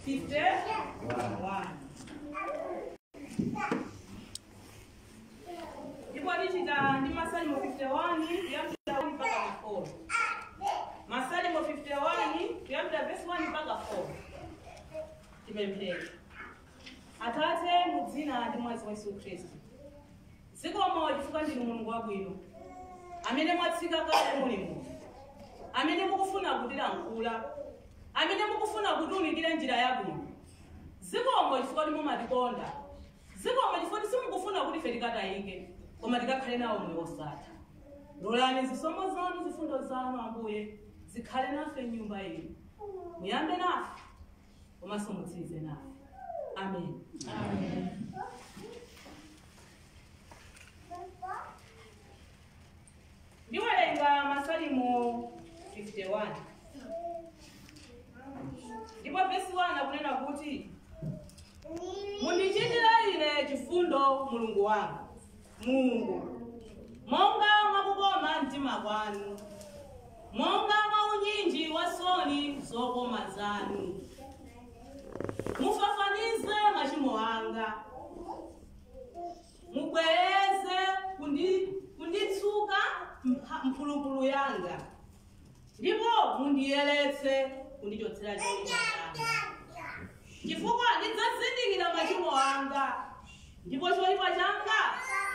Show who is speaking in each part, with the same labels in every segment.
Speaker 1: 51. Ndipo tichita ndi Masalimo 51 kuyambira 1 mpaka 4. Masalimo 51 kuyambira verse 1 mpaka 4. Tipemphere. Atate mu dzina ndi mwazi wa Yesu Khristu. Zikomo chifukwa ndinu Mulungu wabwino. Amene mwatsika kale mulimo. Amene mukufuna kutilankhula. Amene mukufuna kutiunikira njira yabwino. Zikomo chifukwa mumatikonda. Zikomo chifukwa simukufuna kuti ife tikatayike, koma tikakhale nawo moyo wosatha. Lolani zisomo zanu, zifundo zanu Ambuye zikhale nafe m'nyumba ino. Muyambe nafe, komanso mutsirize nafe. Amen. Amen. Ndiwerenga Masalimo 51. Ndipo verse 1 akunena kuti mundichitire ine chifundo Mulungu wanga. Mulungu monga mwakukoma mtima kwanu, monga mwa unyinji wa soni zokoma zanu. Mufafanize machimo anga, mubwereze kunditsuka mphulupulu yanga, ndipo mundiyeretse kundichotsera choyipa changa. Chifukwa ndidzazindikira machimo anga, ndipo choyipa changa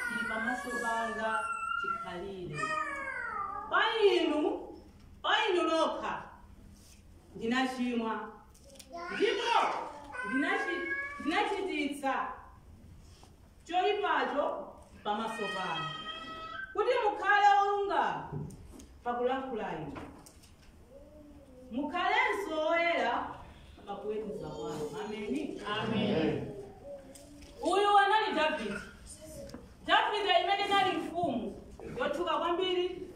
Speaker 1: chili pamaso panga chikhalire. Pa inu nokha ndinachimwa, ndipo ndinachititsa choyipacho pamaso panu, kuti mukhale olungama pakulankhula inu, mukhalenso oyera pakuweruza kwanu. Ameni. Amen. Uyu anali Davide. Davide imene nali mfumu yotchuka kwambiri,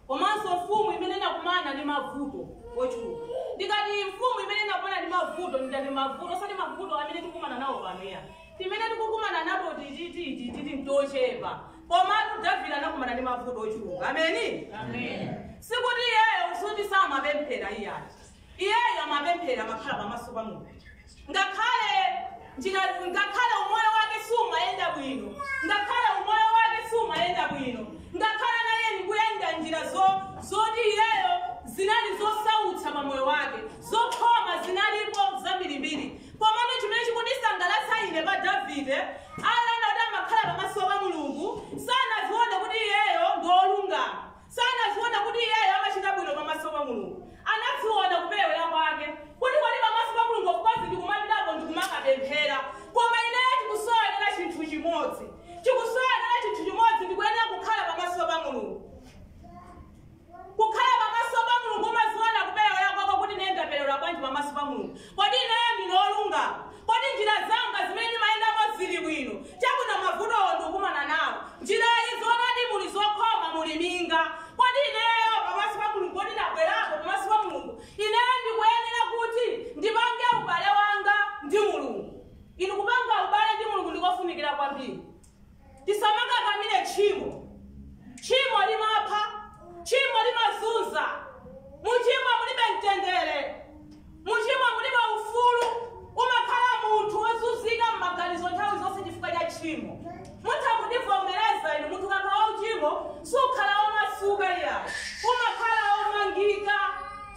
Speaker 1: komanso mfumu imene inakumana ndi mavuto ochuluka. Ndikati mfumu imene inakumana ndi mavuto, ndati mavuto osati mavuto amene tikumana nawo panoya. Timene tikukumana napo titi mtochepa. Komatu Davide anakumana ndi mavuto ochuluka. Ameni. Amen. Sikuti iyeyo usuti samapemphera iyayi. Iyeyo amapemphera makhala pamaso pa Mulungu. Ngakhale umoyo wake sumayenda bwino, ngakhale umoyo wake sumayenda bwino, ngakhale naye nikuyenda njira zoti iyeyo zinali zosautsa pa moyo wake, zokhoma zinalipo zambirimbiri. Komano chimene chikudisangalatsa ine pa Davide, alanda kuti amakhala pamaso pa Mulungu, sanazione kuti iyeyo ndiolungama, sanazione kuti iyeyo amachita bwino pamaso pa Mulungu. Anaziona kupewera kwake kuti pamaso pa Mulungu kubazi ndikumapitapo ndikumakapemphera, koma ineyo chikusowanira chinthu chimodzi. Chikusowanira chinthu chimodzi, ndikuyenera kukhala pamaso pa Mulungu. Kukhala pamaso pa Mulungu umaziona kupewera kwako kuti ine ndapewera bwanji pamaso pa Mulungu. Kodi ineyo ndinolungama? Kodi njira zanga zimene ndimayendamo zili bwino? Chabwino mavutowo ndikumana nawo. Njira izo onadi muli zokhoma muli minga. Kodi ineyo pamaso pa Mulungu kodi ndabwerapo pamaso pa Mulungu? Ineyo ndikuyenera kuti ndipange ubale wanga ndi Mulungu. Inu kupanga ubale ndi Mulungu ndikofunikira kwambiri. Tisamakakamire tchimo. Tchimo limapha, tchimo limazunza. Muchimo mulibe mtendere, muchimo mulibe ufulu. Umakhala munthu wozunzika m'maganizo nthawi zonse chifukwa cha tchimo. Mutha kundivomereza inu, munthu kakhala uchimo sukhala omasuka iyayi, umakhala omangika,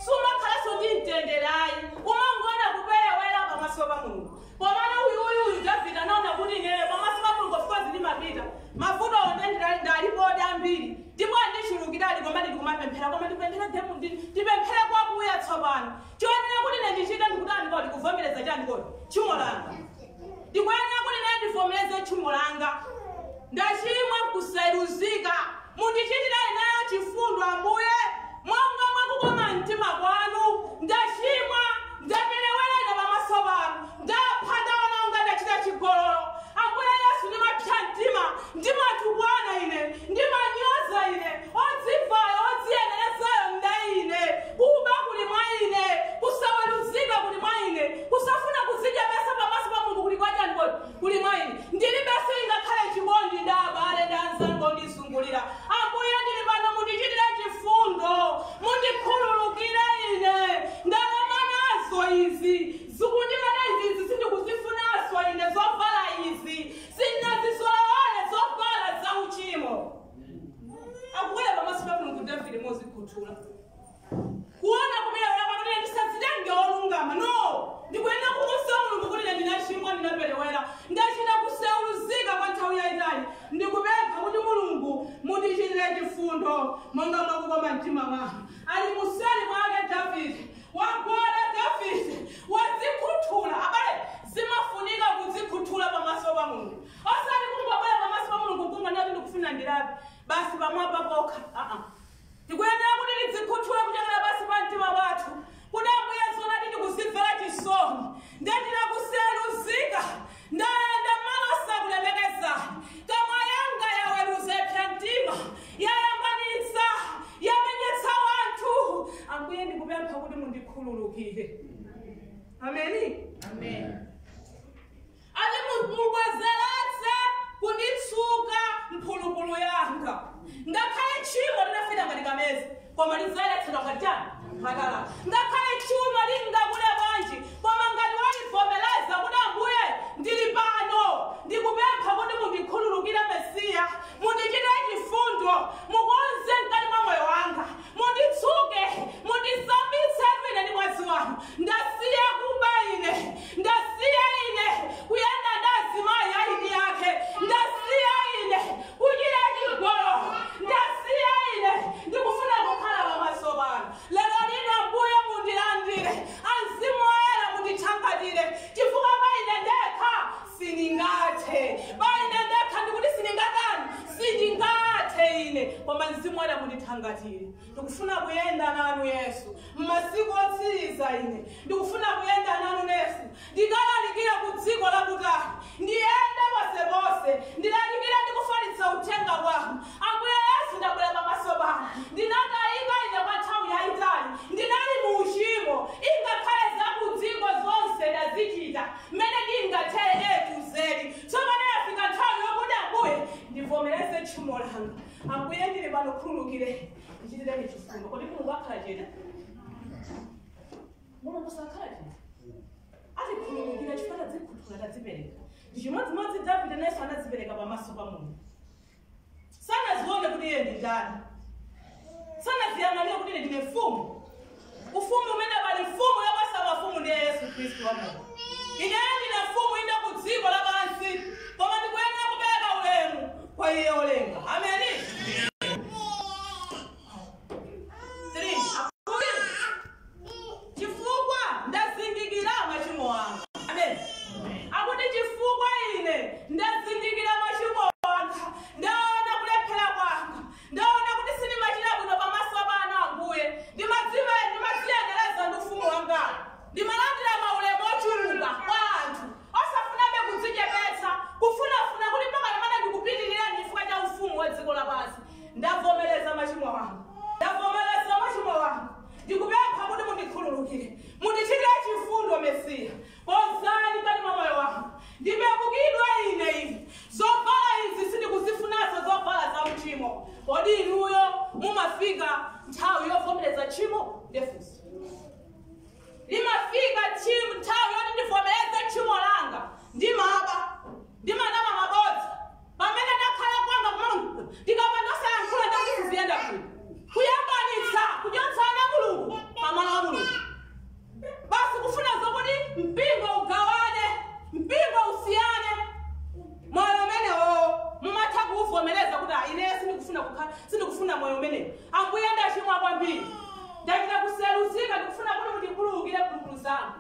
Speaker 1: sumakhalanso ndi mtenderayi, umangona kupewera pamaso pa Mulungu. Komano uyu Davide anaona kuti ine pamaso pa Mulungu of ndimapita mavuto onde ndalipodi ambiri, ndipo ndichulukirali koma ndikumapemphera, koma ndipemphera demu ndipemphere kwakuya tsopano. Choyenera kuti ine ndichita ndikutani kodi kuvomereza chani kodi tchimo langa. Ndikuyenera kuti ine ndivomereze tchimo langa. Ndachimwa kuseruzika, mundichitire ineyo chifundo Ambuye, monga mwakukoma mtima kwanu. Ndachimwa, ndaperewera ine pamaso panu, ndapha ndaona unga ndachita chigololo. Ambuye Yesu ndimapsa mtima, ndimatukwana ine, ndimanyoza ine, odzivayo odziyenerezayo ndaine, kuba kuli mwa ine, kusaweruzika kuli mwa ine, kusafuna kuzidya besa pamaso pa Mulungu kuli kwa jani kodi kuli mwa ine. Ndili besa ingakhale chikondi ndabale ndanzango ndizungulira. Zikunyika izi sindikuzifunaswa ine zovala izi. Sinaziswale zovala za uchimo. Akuwele bamasi ba Mulungu David mozi kuthula. Kuona kumira yakakule ndisazidenge olungama. No. Ndikwenda kumusa Mulungu kuti ndinashimwa ndinapelewera. Ndachita kuseuluzika kwa nthawi yayitali. Ndikupempha kuti Mulungu mundichitire chifundo monga mwakukoma mtima mwanga. Ali museli mwake David. Wagwada David. Wazikhuthula. Abale zimafunika kuzikhuthula pamaso pa Mulungu. Osati kungobwera pamaso pa Mulungu kunga ndati ndikufuna ndilapi. Basi pamwapa pokha. Ndikuyenera kuti ndizikhuthula kuchokera basi pa mtima wathu. Kudambuya zona ndikuzimvera chisoni. Ndendina kuseluzika. Ndaenda malosa kulemekezani. Kama yanga yaweruze pya mtima. Yayambanitsa. Yamenyetsa wanthu. Ambuye ndikupempha kuti mundikhululukire. Ameni? Amen. Ali mubwezeretsa kunditsuka mphulupulu yanga. Ngakhale tchimo linafika ngati kamezi. Koma lidzayeretsedwa katani? Makala. Ngakhale tchimo lingakule bwanji. Koma ngati walivomereza kuti Ambuye ndili pano. Ndikupempha kuti mundikhululukire Mesiya. Mundichitire chifundo. Mukonze mkati mwa moyo wanga. Munditsuke. Mundisambitse ine ndi mwazi wanu. Ndasiya kuba ine. Ndasiya ine. Kuyenda ndazimayi aidi yake. Ndasiya ine. Kuchita chigololo. Ndasiya ine. Ndikufuna kukhala pamaso panu. Lero lino Ambuye mundilandire. Mzimu Woyera mundithangatire. Chifukwa paine ndekha sindingathe. Paine ndekha ndikuti sindingatani. Sindingathe ine. Koma Mzimu Woyera mundithangatire. Ndikufuna kuyenda nanu Yesu. Mmasiku otsiriza ine. Ndikufuna kuyenda nanu Yesu. Ndikalalikire ku dziko lakutali. Ndiyende posepose. Ndilalikire ndikufalitsa uthenga wanu. Ambuye Yesu ndabwera pamaso panu. Ndinakayika ine kwa nthawi yayitali. Ndinali mu uchimo. Ingakhale za ku dziko zonse ndazichita. Mmene ndingathere etuzeri. Tsopano yafika nthawi yokuti Ambuye ndivomereze tchimo langa. Ambuye ndili pano khululukire. Ndichitireni chifundo. Kodi Mulungu akhala chete? Mulungu sakhala chete. Ati khululukire chifukwa tadzikhuthula tadzipereka. Ndichimodzimodzi Davide nayenso anadzipereka pamaso pa Mulungu. Sanazione kuti iye ndi ndani. Sanaziyang'anire kuti ine ndine mfumu. Ufumu umene pali mfumu yapasa mafumu ndiye Yesu Khristu wa Mulungu. Ine ndine mfumu inde ku dziko lapansi. Koma ndikuyenera kupereka ulemu kwa iye olenga. Ameni. Chifukwa ndazindikira machimo anga. Amen. Akuti chifukwa ine ndazindikira machimo anga. Ndaona kulephera kwanga. Ndaona kuti sindimachita bwino pamaso panu Ambuye. Ndimadziyendereza ndi ufumu wanga. Ndimalandira maulemu ochuluka kwa anthu. Osafunabe kudzichepetsa. Kufunafuna kuti mpaka pamene ndikupitirira chifukwa cha ufumu wa dziko lapansi. Ndavomereza machimo anga. Ndavomereza machimo anga. Ndikupempha kuti mundikhululukire. Mundichitire chifundo Mesiya. Pozani kati mwa moyo wanga. Ndipepukidwa ine ivi. Zovala izi sindikuzifunanso zovala za uchimo. Kodi inuyo mumafika nthawi yovomereza tchimo? Ndefunso. Limafika nthawi yoti ndivomereze tchimo langa. Ndimaba. Ndimanama mabodza. Pamene ndakhala kwanga Mulungu. Ndikamandosayankhula ndakuti ziyenda bwino. Kuyambanitsa. Kuchotsana Mulungu pamalo a Mulungu. Basi kufuna zokuti mpingo ugawane. Mpingo usiyane. Moyo umenewo mumatha kuuvomereza kuti ine sindikufuna moyo umenewo. Ambuye ndachimwa kwambiri. Ndachita kuseluzika ndikufuna kuti mundikhululukire mphulupulu zanga.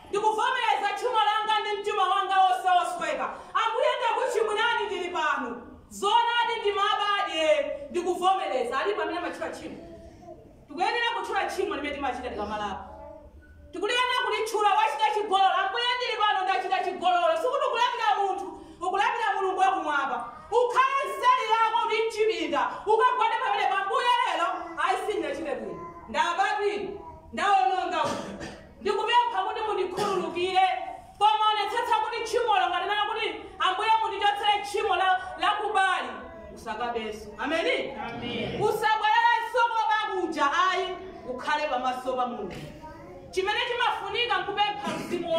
Speaker 1: Ndikuvomereza tchimo langa ndi mtima wanga wonse wosweka. Ambuye ndakuchimwirani ndili pano. Zonadi ndimabadye ndikuvomereza. Ali pamene machita tchimo. Tikuyenera kutchula tchimo limene timachita tikamalapo. Tikuyenera kulitchula wachita chigololo. Ambuye ndili pano ndachita chigololo. Sikuti ukulapira munthu. Ukulapira Mulungu wakumwamba. Ukhale nseli yako ndi mchipinda. Ukagwade pamene pambuye lero. Ayi sindinachite bwino. Ndabadwira. Ndawononga. Ndikupempha kuti mundikhululukire. Koma onetsetsa kuti tchimolo ngati nana kuti Ambuye mundichotsere tchimo la kubali. Usakabenso. Ameni? Amen. Usabwererenso kobakuja ayi ukhale pamaso pa Mulungu. Chimene chimafunika nkupempha Mzimu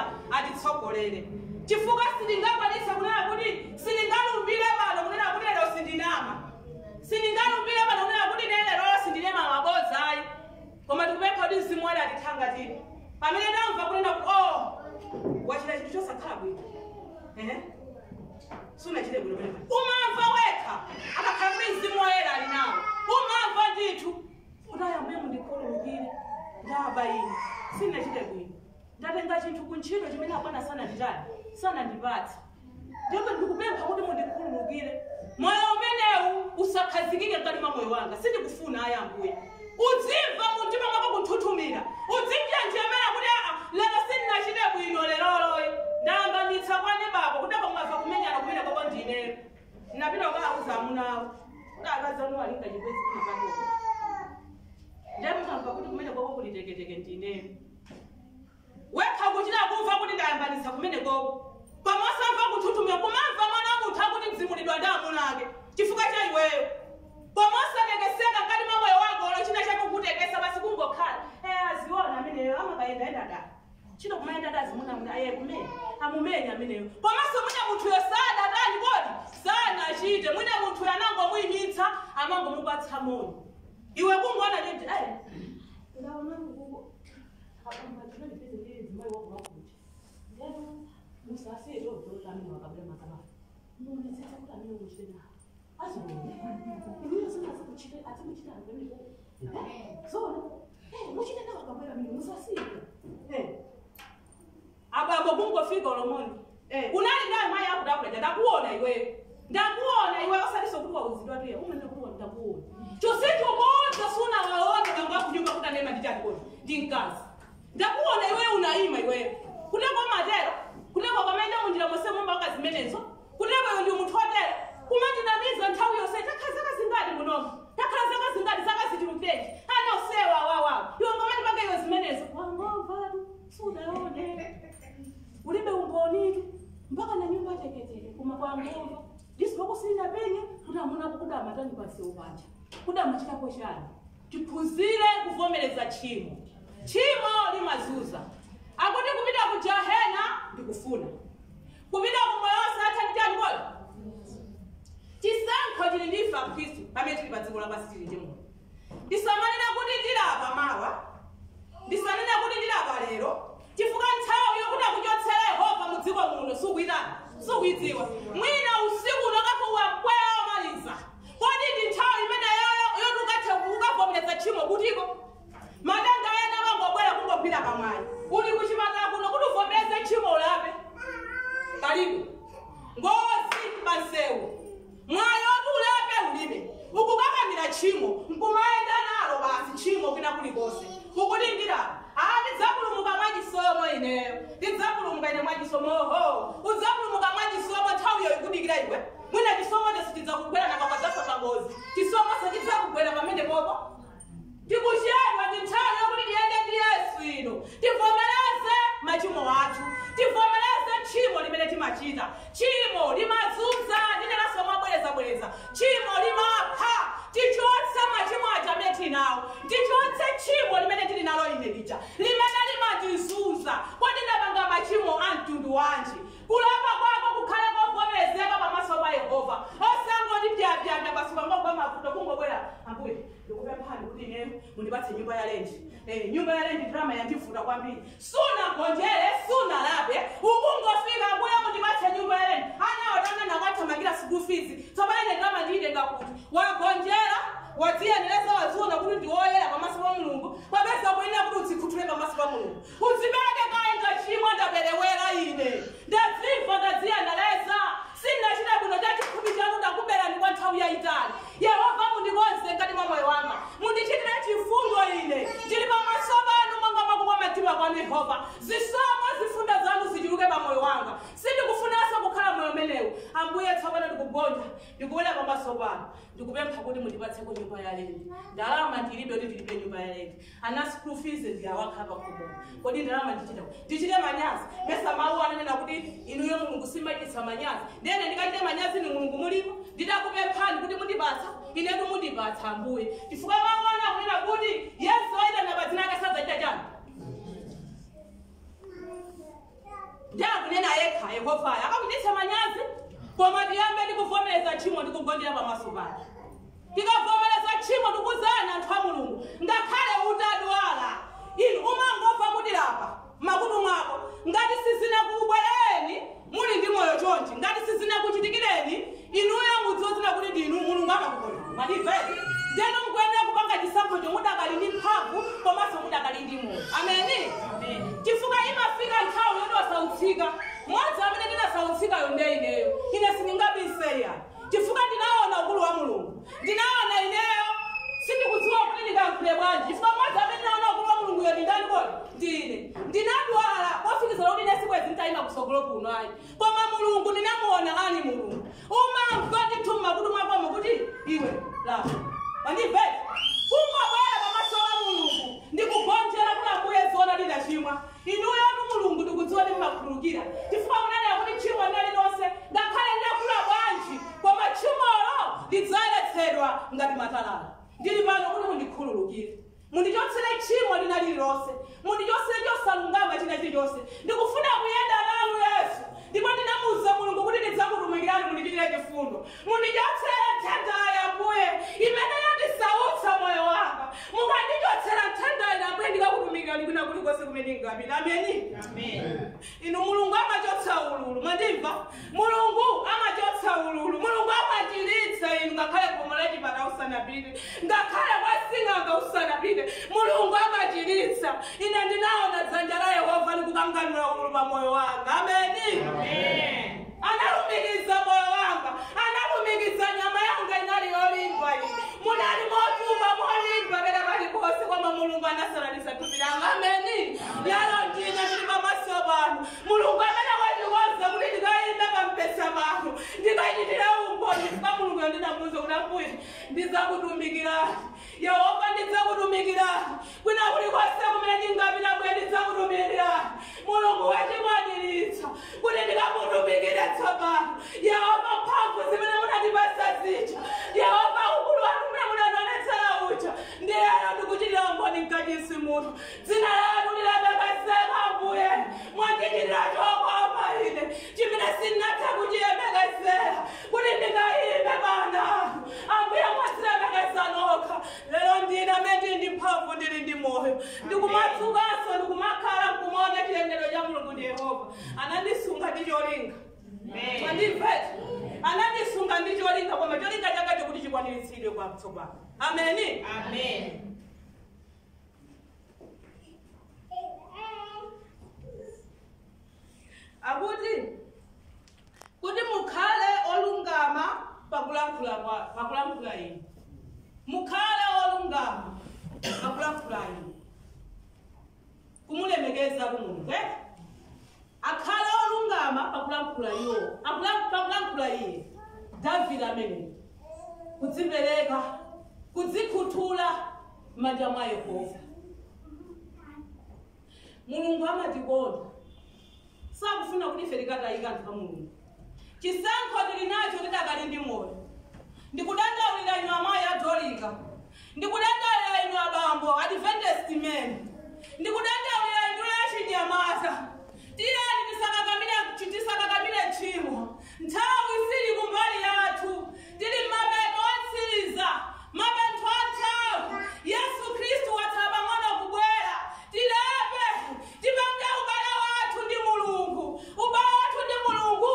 Speaker 1: ambuya atitsogolere chifukwa sindingakwanisa kunena kuti sindingalumbire pano kunena kuti lero sindinama sindingalumbire pano kunena kuti lero sindinema mabodza ayi koma tikupempha kuti mzimu wale atithangatire pamene ndamva kunena kuti wachita chinthu chosakhala bwino sunachite bwino pamene umamva wekha akakhala kuti mzimu woyera ali nawo umamva ndithu kuti ayambuye mundikhululukire ndaba ine sinachite bwino ndatenga chinthu kuntchito chimene abwana sanandipatse ndipo ndikupempha kuti mundikhululukire moyo umenewu usakhazikike mkati mwa moyo wanga sindikufuna ayambuye uzimva mumtima mwako kunthuthumira uzinjenjemera kuti lero sindinachite bwino leroloyi ndayambanitsa kwane baba kuti akamwafa kumenyana kumene kwako ndinero ndinapita kukauza amunawo kuti akazanu alinga chipezi kunapatoko ndemukamba kuti kumene kwako kuliteketeke ndinero wekha kuchita kumva kuti ndayambanitsa kumene kwako pamasamva kunthuthumira kumamva mwana munthu akuti mzimulidwa ndi amuna ake chifukwa cha iweyo pamasatekeseka ngati mwa moyo wako olo china chakukutekesa basi kungokhala aziona ameneyo amakayendaenda da chino kumayenda da azimuna aye kumene amumenya ameneyo pamaso mwina munthuyo sadatani kodi sanachite mwina munthuyo anangomuyimitsa amangomupatsa moyo iwe kungoona neti ndaona kuko musasiye zozola amene wakabula makaba muonetsetsa kuti amene ukuchite nawo azibone inuyo sinazikuchite atimuchita ngene zona muchite nawo akabula mimi musasiye abambo kungofika olomoni unali naye mayi akudakula ndakuona iwe osaliso kuti wauzidwa tuye umene kuti ndakuona chosicho bonza suna waona kanga kunyumba kuti anema nditakona ndinkazi ndakuona iwe unaima iwe kuteko matero kuteko pamene munjira mose mumba akazimenezo kuteko ndi munthu otero kumandinamiza nthawi yonse takhazaka zingati munomo takhazaka zingati zakazitirukeji anosewa wawa iwe pamene pake iwe zimenezo wangomva sudaone ulibe umbonitu mpaka na nyumba teketeke kuma kwa ngomva ndisipokusinda penye kuti amuna kukuda matani pasi upanja kuda machitapo chani tiphunzire kuvomereza tchimo limazuza akuti kupita ku jahena ndikufuna kupita ku moyo wosatha nditani kodi chisankho chili ndifa Khristu pamene tili pa dziko lapansi tili ndi moyo ndisamanena kuti ndilapa mawa ndisanena kuti ndilapa lero chifukwa nthawi yokuti akuchotsera Yehova mu dziko muno sukuyidziwa mwina usiku unakakuwa mpweya wamaliza kodi ndi nthawi imene yotukathe ukavomereza tchimo kutiko madanga ena mangobwera kungopita kamwayi uli kuchipatala kuno kuti uvomereze tchimo ulape kalibu ngozi pansewu mwayi oti ulape ulibe ukukakamira tchimo nkumayenda nalo basi tchimo kwina kulikonse ukuti ndilapa ndidzapulumuka mwachisomo ineyo ndidzapulumuka ine mwachisomo udzapulumuka mwachisomo nthawi yo ikudikira iwe mwina chisomo chonse chidzakugwera nakakwadzafa pangozi chisomo chidzakugwera pamene popo tikuchedwa ndi nthawi yokuti tiyende ndi Yesu ino tivomereze machimo athu tivomereze tchimo limene timachita tchimo limazunza ndinenanso mabwerezabwereza tchimo limapha tichotse machimo aja amene tinawo tichotse tchimo limene tili nalo ine lija limene limatizunza kodi ndapanga machimo a mtundu wanji kulapa kwako kukhale kovomerezeka pamaso pa Yehova osangoti pyapyapya basi pangogwa mavuto kungobwera ambuye ndikupemphani kuti ine mundipatse nyumba ya renji nyumba ya renji drama yandivuta kwambiri sunagonjere sunalape ukungofika ambuye mundipatse nyumba ya renji anaotanga nakwathamangira school fees tsopano drama ndiitenga kuti wagonjera wadziyeneleza wadziona kuti ndiwoyera pamaso pa Mulungu papeza kuyenera kuti udzikhutule pamaso pa Mulungu udzibeke kaenga chimwe ndaperewera ine ndadzimva ndadziyanaleza sinachita bwino chachikhumi chanu ndakuberani kwa nthawi yayitali Yehova mundikonze ngati mwa moyo wanga mundichitire chifundo ine ndili pamaso panu monga mwakuwa matima kwanu Yehova zisomo zifunda zanu zichuluke pa moyo wanga sindikufunanso kukhala moyo umenewu ambuye tsopano ndikugonja ndikubwera pamaso panu ndikupempha kuti mundipatseko nyumba ya renji ndalama ndilibe kuti ndilibe nyumba ya renji ana school fees ndiyawakhala pakhomoni kodi ndalama ndichite manyazi mesa mawu ananena kuti inuyo Mulungu simaititsa manyazi ndene ndikachite manyazi ni Mulungu mulipo ndidakupemphani kuti mundipatsa inetu mundipatsa ambuye chifukwa mawu anakunena kuti Yesu aita na padzina ake sadzachita chani Kunena yekha Yehova akakuditsa manyazi koma tiyambe ndikuvomereza tchimo ndikugondera pamaso pake. Tikavomereza tchimo tikuzana anthu a Mulungu ngakhale utadwala inu umangomva kuti lapa makutu mwako ngati sizina kubwereni muli ndi moyo chonchi ngati sizina kuchitikireni inuyo mudziwozina kuti ndinu Mulungu amakukonda madiveti ndeno mukuyenera kupanga chisankho chomudakali ndi mphamvu komanso mudakali ndi moyo. Ameni. Chifukwa imafika nthawi yoti wasautsika modzi amene ndinasautsikayo ndeineyo ine sindingabiseya chifukwa ndinaona ukulu wa Mulungu ndinaona ineyo sindikudziwa kuti ndikayankhule bwanji chifukwa modzi amene ndinaona ukulu wa Mulunguyo ndindani kodi ndine ndinadwala kofikizira kuti ine sikwezi nditayima kusogolo kuno ayi koma Mulungu ndinamuona ani Mulungu umamva ndithu mmakutu mwakomo kuti iwe la mandibveti kumabwera pamaso pa Mulungu ndikugonjera kuti ambuye zona ndinachimwa inuyo tu Mulungu ndikudziwa ndi mmakhululukira chifukwa munanena kuti tchimo ndali lonse ngakhale ndakula bwanji koma tchimolo lidzayeretsedwa ngati matalala. Ndili pano kuti mundikhululukire mundichotsere tchimo lina lililonse mundichotsere chosalungama china chilichonse ndikufuna kuyenda nanu Yesu ndipo ndinamuwuza Mulungu kuti ndidzakutumikirani mundichitire chifundo mundichotsere nthendayi Ambuye imene yandisautsa moyo wanga mukandichotsera nthendayi Ambuye ndikakutumikira ndikuna kulikonse kumene ndingapita. Ameni. Inu Mulungu amachotsa ululu mandimva Mulungu amachotsa ululu Mulungu amachiritsa inu ngakhale khomo la chipata usanapite ngakhale kwasing'anga usanapite Mulungu amachiritsa. Ine ndinaona dzanja la Yehova likukanganula ululu pa moyo wanga. Ameni. Analumikiza moyo wanga analumikiza nyama yanga inali yolimba ine munali motumba molimba pena paliponse koma Mulungu anasalanisa thupi langa. Ameni. Lero ndine ndili pamaso panu Mulungu amene wandikonza kuti ndikayimbe pampesa panu ndikachitira umboni chifukwa Mulungu ndinamuwuza kuti Ambuye ndidzakutumikirani Yehova ndidzakutumikirani kwina kulikonse kumene ndingapita Ambuye ndidzakutumikirani Mulungu wachikwaniritsa kuti ndikamutumikire tsopano Yehova mphamvu zimene munandipasa zija Yehova ukulu wanu umene munandionetsera uja ndiyero ndikuchitira umboni mkachisi muno dzina lanu lilemekezeke Ambuye mwandichitira chokoma ine chimene sindinatha kuchilemekezera kuti ndingayime pana Ambuye mwazilemekeza nokha. Lero ndine amene ndi mphamvu ndili ndi moyo ndikumadzukanso ndikumakhala nkumaona chilengedwe cha Mulungu ndi Yehova anandisunga ndi cholinga. Mandimveti anandisunga ndi cholinga koma cholinga chake chikuti chikwaniritsidwe kwatsopano. Ameni. Akuti kuti mukhale olungama pakulankhula inu mukhale olungama pakulankhula inu kumulemekeza Mulungu akhale olungama pakulankhula iwo pakulankhula iye Davide amene kudzipereka kudzikhuthula m'manja mwa Yehova. Mulungu amatikonda sakufuna kuti ife tikatayika anthu a Mulungu chisankho tili nacho tidakali ndi moyo ndikudandaulira inu amayi adolika ndikudandaulira inu abambo Adventist men ndikudandaulira inu achinyamata tiyeni tisakakamire tchimo nthawi sili kumbali yathu tili m'mapeto otsiriza mapeto athawi Yesu Khristu watha pang'ono kubwera tilepe tipange ubale wathu ndi Mulungu ubale wathu ndi Mulungu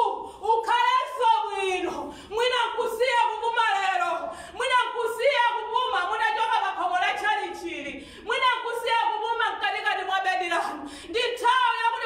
Speaker 1: ukhalenso bwino mwina nkusiya kupuma lero mwina nkusiya kupuma munachoka pa khomo la tchalichili mwina nkusiya kupuma mkatikati mwa bedi lanu ndi nthawi yakuti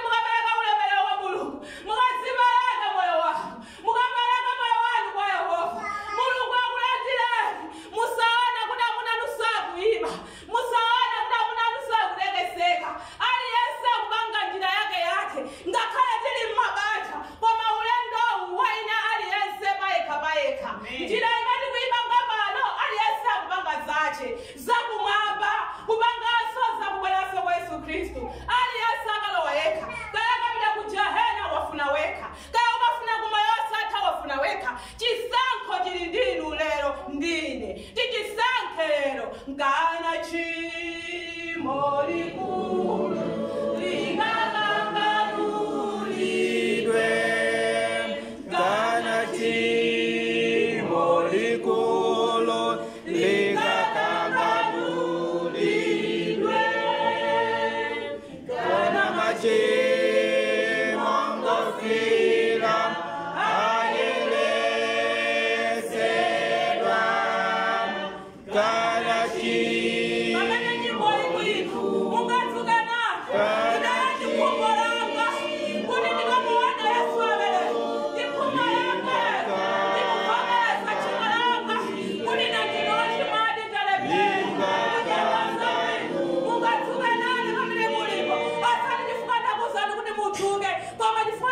Speaker 1: koma chifukwa